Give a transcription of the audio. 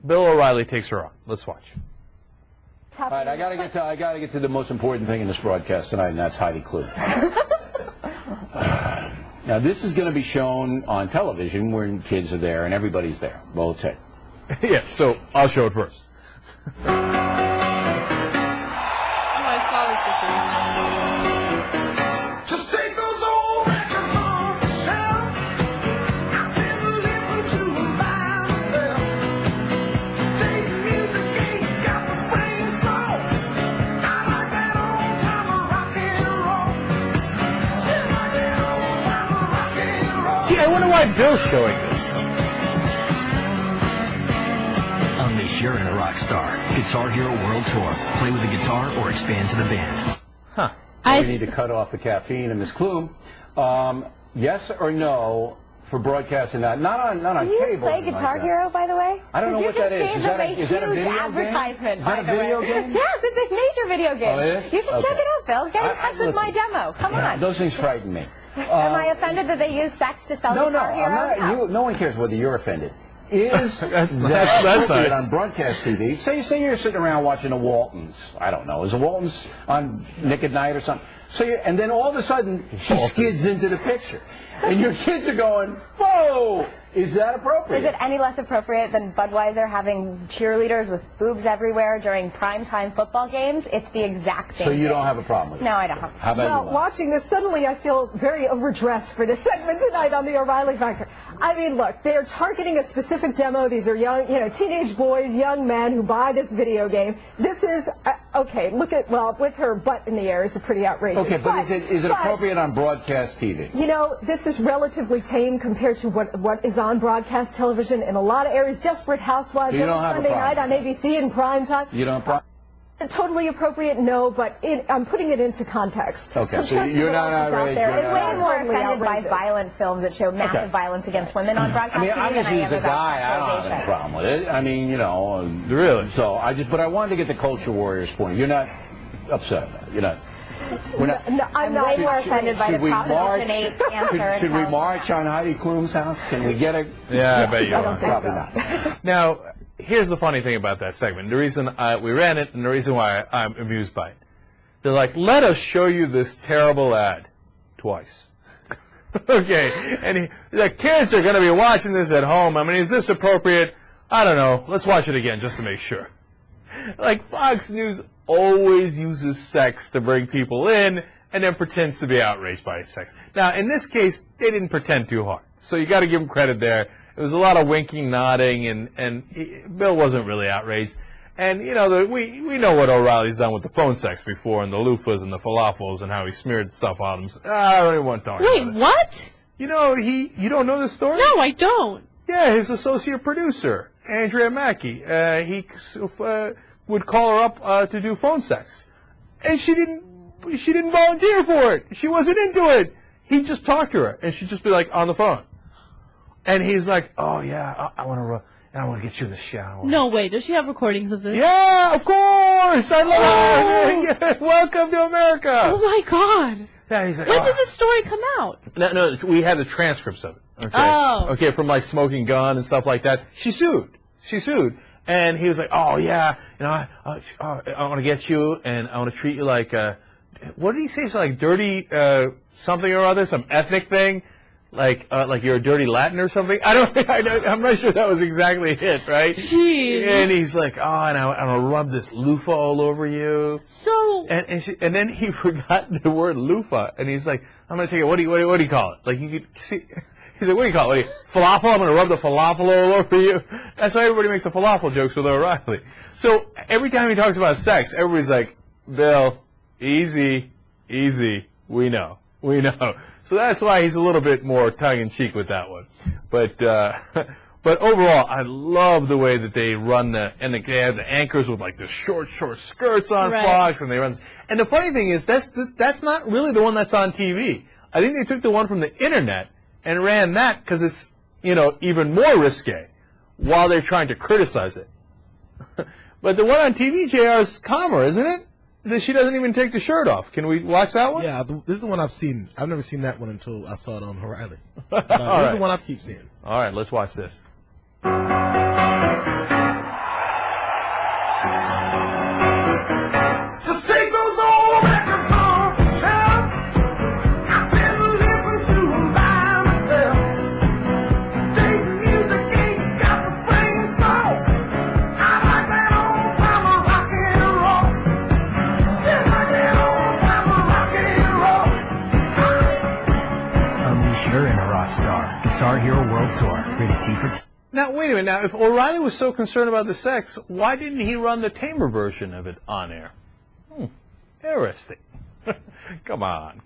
Bill O'Reilly takes her on. Let's watch. All right, I gotta get to the most important thing in this broadcast tonight, and that's Heidi Klum. Now, this is going to be shown on television when kids are there and everybody's there. Roll tape. Yeah, so I'll show it first. Oh, I saw this before. Just take those old records on the shelf. I sit and listen to them by myself. Today's music ain't got the same soul. I like that old time of rock and roll. Still like that old time of rock and roll. See, I wonder why Bill's showing this. Unleash your inner rock star. Guitar Hero World Tour. Play with the guitar or expand to the band. Huh. We need to cut off the caffeine and Miss Klum. Yes or no for broadcasting that? Not on Do you cable. play Guitar Hero, by the way? I don't know what that is. Is that a video game? Advertisement, Is that a video game? Yes, it's a major video game. Oh, it is? You should check it out, Bill. Get in touch with my demo. Come on. Those things frighten me. Am I offended that they use sex to sell Guitar Hero? I'm not. No one cares whether you're offended. Is that's appropriate nice. on broadcast TV? Say you're sitting around watching the Waltons. I don't know. Is the Waltons on Nick at Night or something? And then all of a sudden she skids into the picture, and your kids are going, "Whoa! Is that appropriate?" Is it any less appropriate than Budweiser having cheerleaders with boobs everywhere during primetime football games? It's the exact same So you thing. don't have a problem with it? No, I don't. How about Well, you? watching this, suddenly I feel very overdressed for this segment tonight on the O'Reilly Factor. I mean, look, they're targeting a specific demo. These are young, teenage boys, young men who buy this video game. This is, okay, look at, well, with her butt in the air is pretty outrageous. Okay, but is it appropriate on broadcast TV? You know, this is relatively tame compared to what is on broadcast television in a lot of areas. Desperate Housewives You every don't have a Sunday problem. night on ABC in prime time. You don't. Totally appropriate, no, but I'm putting it into context. Okay, so Compared to you're what not else is out outraged, there, you're it's not Way totally more offended by outrageous. violent films that show massive violence against women on broadcast I mean, TV than I obviously, am as a about guy, I don't have any sexualization. problem with it. I mean, Really? So but I wanted to get the culture warriors point. You're not upset about it. You're not. We're not. No, I'm way more offended by the Should we Proposition 8 answer. Should we march on Heidi Klum's house? Can we get a? Yeah, I bet you I are. don't think Probably so. not. Now, here's the funny thing about that segment. The reason we ran it and the reason why I'm amused by it. They're like, let us show you this terrible ad twice. Okay. And the kids are going to be watching this at home. I mean, is this appropriate? I don't know. Let's watch it again just to make sure. Like, Fox News always uses sex to bring people in and then pretends to be outraged by sex. Now, in this case, they didn't pretend too hard. So you got to give them credit there. It was a lot of winking, nodding, and Bill wasn't really outraged. And, we know what O'Reilly's done with the phone sex before, and the loofahs and the falafels, and how he smeared stuff on them. I don't even want to talk about it. Wait, what? You don't know this story? No, I don't. Yeah, his associate producer, Andrea Mackey, he would call her up to do phone sex. And she didn't volunteer for it. She wasn't into it. He'd just talk to her, and she'd just be like on the phone. And he's like, oh, yeah, I want to get you in the shower. No way. Does she have recordings of this? Yeah, of course. I love it. Yeah, welcome to America. Oh, my God. Yeah, he's like, When did this story come out? No, we had the transcripts of it. Okay. Oh. Okay, from like Smoking Gun and stuff like that. She sued. And he was like, oh, yeah, I want to get you, and I want to treat you like, what did he say? It's like dirty something or other, some ethnic thing? Like you're a dirty Latin or something? I'm not sure that was exactly it, right? Jeez. And he's like, oh, and I'm going to rub this loofah all over you. So. And then he forgot the word loofah, and he's like, I'm going to take it, what do you call it? Like, you could see, he's like, what do you call it? Falafel? I'm going to rub the falafel all over you. That's why everybody makes the falafel jokes with O'Reilly. So every time he talks about sex, everybody's like, Bill, easy, we know. So that's why he's a little bit more tongue-in-cheek with that one. But overall, I love the way that they run they have the anchors with like the short skirts on Fox, and they run. And the funny thing is, that's not really the one that's on TV. I think they took the one from the internet and ran that because it's even more risque while they're trying to criticize it. But the one on TV, JR, is calmer, isn't it? She doesn't even take the shirt off. Can we watch that one? Yeah, this is the one I've seen. I've never seen that one until I saw it on O'Reilly. This is the one I keep seeing. All right, let's watch this. rock star. Guitar Hero World Tour. Rated T for Now, wait a minute. Now, if O'Reilly was so concerned about the sex, why didn't he run the tamer version of it on air? Interesting. Come on.